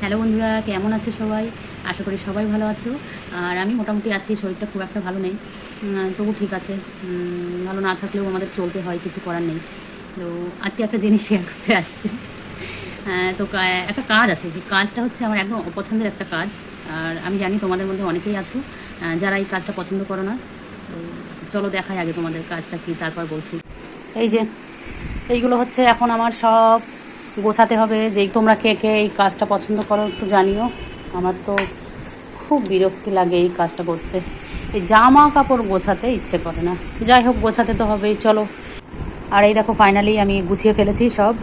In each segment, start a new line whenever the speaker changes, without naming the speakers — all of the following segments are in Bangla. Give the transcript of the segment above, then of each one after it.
হ্যালো বন্ধুরা, কেমন আছো সবাই? আশা করি সবাই ভালো আছো। আর আমি মোটামুটি আছি, শরীরটা খুব একটা ভালো নেই, তবু ঠিক আছে। ভালো না থাকলেও আমাদের চলতে হয়, কিছু করার নেই। তো আজকে একটা জিনিস শেয়ার করতে আসছি। তো একটা কাজ আছে, যে কাজটা হচ্ছে আমার একদম অপছন্দের একটা কাজ। আর আমি জানি তোমাদের মধ্যে অনেকেই আছো যারা এই কাজটা পছন্দ করো না। তো চলো দেখাই আগে তোমাদের কাজটা কি, তারপর বলছি। এই যে এইগুলো হচ্ছে এখন আমার সব গোছাতে হবে। যেই তোমরা কে কে এই কাজটা পছন্দ করো একটু জানিও। আমার তো খুব বিরক্তি লাগে এই কাজটা করতে, এই জামা কাপড় গোছাতে ইচ্ছে করে না। যাই হোক, গোছাতে তো হবেই, চলো। আর এই দেখো ফাইনালি আমি গুছিয়ে ফেলেছি সব।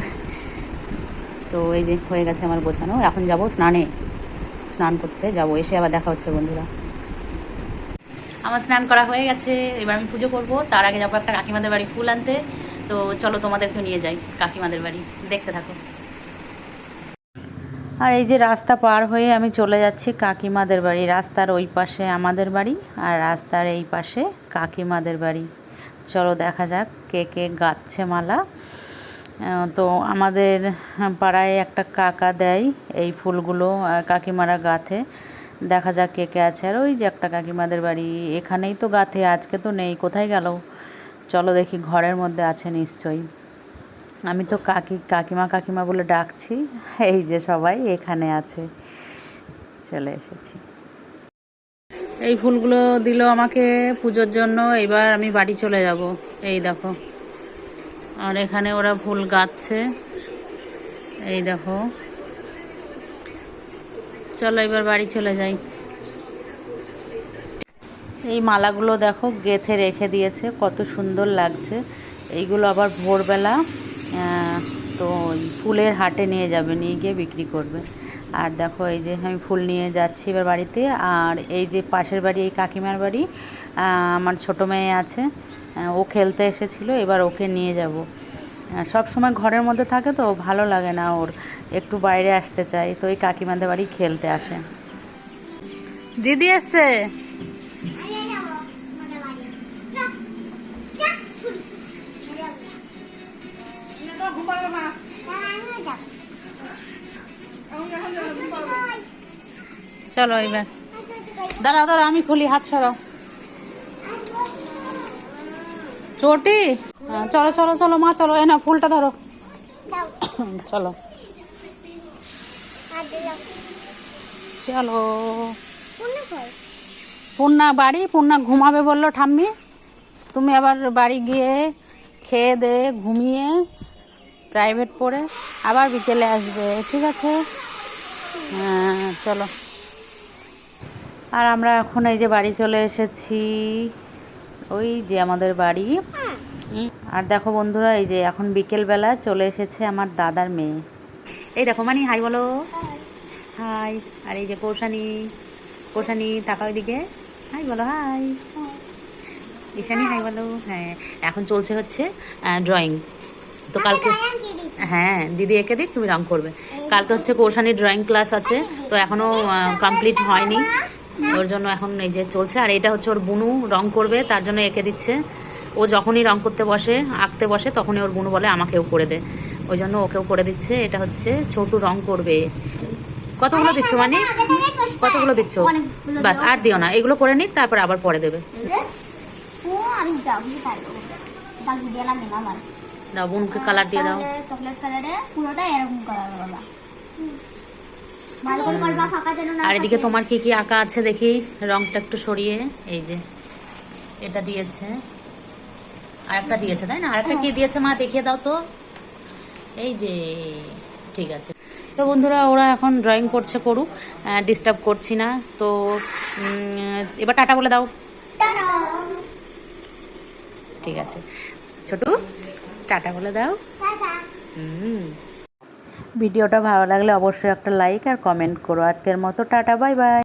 তো এই যে হয়ে গেছে আমার গোছানো, এখন যাব স্নান করতে যাব, এসে আবার দেখা হচ্ছে বন্ধুরা। আমার স্নান করা হয়ে গেছে, এবার আমি পুজো করব। তার আগে যাবো একটা কাকিমাদের বাড়ি ফুল আনতে। তো চলো তোমাদেরকে নিয়ে যাই কাকিমাদের বাড়ি, দেখতে থাকো। আর এই যে রাস্তা পার হয়ে আমি চলে যাচ্ছি কাকিমাদের বাড়ি। রাস্তার ওই পাশে আমাদের বাড়ি, আর রাস্তার এই পাশে কাকিমাদের বাড়ি। চলো দেখা যাক কে কে গাচ্ছে মালা। তো আমাদের পাড়ায় একটা কাকা দেয় এই ফুলগুলো, আর কাকিমারা গাঁথে। দেখা যাক কে কে আছে। আর ওই যে একটা কাকিমাদের বাড়ি, এখানেই তো গাঁথে, আজকে তো নেই, কোথায় গেল? চলো দেখি, ঘরের মধ্যে আছে নিশ্চয়ই। আমি তো কাকিমা কাকিমা বলে ডাকছি, এই যে সবাই এখানে আছে, চলে এসেছি। এই ফুলগুলো দিল আমাকে পুজোর জন্য, এবার আমি বাড়ি চলে যাব। এই দেখো, আর এখানে ওরা ফুল গাঁথছে, এই দেখো। চলো এবার বাড়ি চলে যাই। এই মালাগুলো দেখো গেঁথে রেখে দিয়েছে, কত সুন্দর লাগছে। এইগুলো আবার ভোরবেলা তো ফুলের হাটে নিয়ে যাবে, নিয়ে গিয়ে বিক্রি করবে। আর দেখো এই যে আমি ফুল নিয়ে যাচ্ছি এবার বাড়িতে। আর এই যে পাশের বাড়ি, এই কাকিমার বাড়ি, আমার ছোটো মেয়ে আছে, ও খেলতে এসেছিলো, এবার ওকে নিয়ে যাব। সব সময় ঘরের মধ্যে থাকে তো ভালো লাগে না ওর, একটু বাইরে আসতে চাই। তো এই কাকিমাদের বাড়ি খেলতে আসে। দিদি এসছে। চলো এবার, দাঁড়াও দাঁড়াও, আমি খুলি, হাত সরাও। চটি, চলো চলো চলো মা, চলো। এ না ফুলটা ধরো, চলো চলো। পূর্ণা বাড়ি, পূর্ণা ঘুমাবে বললো ঠাম্মি। তুমি আবার বাড়ি গিয়ে খেয়ে দে ঘুমিয়ে প্রাইভেট পড়ে আবার বিকেলে আসবে, ঠিক আছে? হ্যাঁ চলো। আর আমরা এখন এই যে বাড়ি চলে এসেছি, ওই যে আমাদের বাড়ি। আর দেখো বন্ধুরা, এই যে এখন বিকেলবেলা চলে এসেছে আমার দাদার মেয়ে। এই দেখো মানি, হাই বলো। হাই। আর এই যে কৌশানি তাকাও এদিকে, হাই বলো, হাই। ঈশানি হাই বলো। হ্যাঁ, এখন চলছে হচ্ছে ড্রয়িং। তো কালকে, হ্যাঁ দিদি এঁকে দিক, তুমি রং করবে। কালকে হচ্ছে কৌশানির ড্রয়িং ক্লাস আছে, তো এখনও কমপ্লিট হয়নি, ওর জন্য এখন এই যে চলছে। আর এটা হচ্ছে ওর বুনু রং করবে, তার জন্য এঁকে দিচ্ছে। ও যখনই রং করতে বসে, আঁকতে বসে, তখনই ওর বুনু বলে আমাকেও করে দে, ওই জন্য ওকেও করে দিচ্ছে। এটা হচ্ছে ছোটু রং করবে। কতগুলো দিচ্ছ মানে, কতগুলো দিচ্ছ? বাস আর দিও না, এগুলো করে নিক, তারপর আবার পরে দেবে। দাও বোনকে কালার দিয়ে দাও।
চকলেট কালারে পুরোটা এরকম কালার হবে।
আর এদিকে তোমার কি কি আঁকা আছে দেখি, রংটা একটু সরিয়ে। এই যে এটা দিয়েছে, আরেকটা দিয়েছে, তাই না? আরেকটা কি দিয়েছে মা, দেখিয়ে দাও তো। এই যে, ঠিক আছে। তো বন্ধুরা, ওরা এখন ড্রয়িং করছে, করুক, ডিস্টার্ব করছি না। তো এবার টাটা বলে দাও। ঠিক আছে ছোটু, টাটা বলে দাও। ভিডিওটা ভালো লাগলে অবশ্যই একটা লাইক আর কমেন্ট করো। আজকের মতো টাটা, বাই বাই।